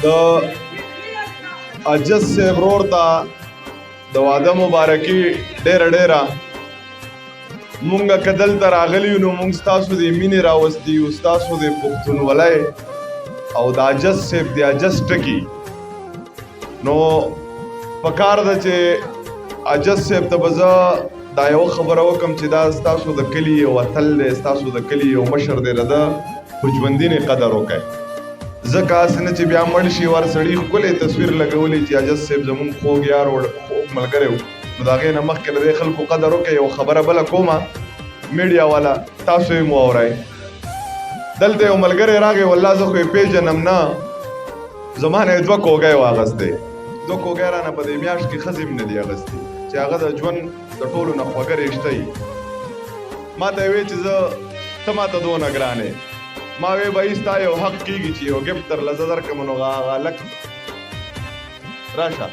د اجز صاحب ورور ته د واده مبارکي ډېره مونږ که دلته راغلي یو نو مونږ ستاسو د مینې راوستي یو ستاسو د پښتونولۍ او د اجز صاحب د اجز ټکي نو پکار ده چې اجز صاحب ته به زه دا یوه خبره وکړم چې دا ستاسو د کلي یو اتل دی ستاسو د کلي یو مشر دی د ده په ژوندینې قدر وکړئ ځکه هسې نه چې بیا مړ شي ور سړي ښکلی تصویر لګولی چې اجز صاحب زمونږ خوږ یار خوږ ملګری و نو د هغې نه مخکې د دې خلکو قدر وکړئ یو خبره بله کومه میډیا والا تاسو یې مو اورئ دلته یو ملګری راغی والله زه خو یې پیژنم نه زما نه یې 2 کوږی واغستی 2 کوږی رانه په دې میاشت کې ښځې هم نه دي اغستي چې هغه د ژوند د ټولو نه خوږه رشته وي ما ته یې ویې چې زه ته ما ته دونه ګرانې ما وی به ستا یو حق کېږي چې یو ګفت درله زه درکړم نو هغه هلک راشه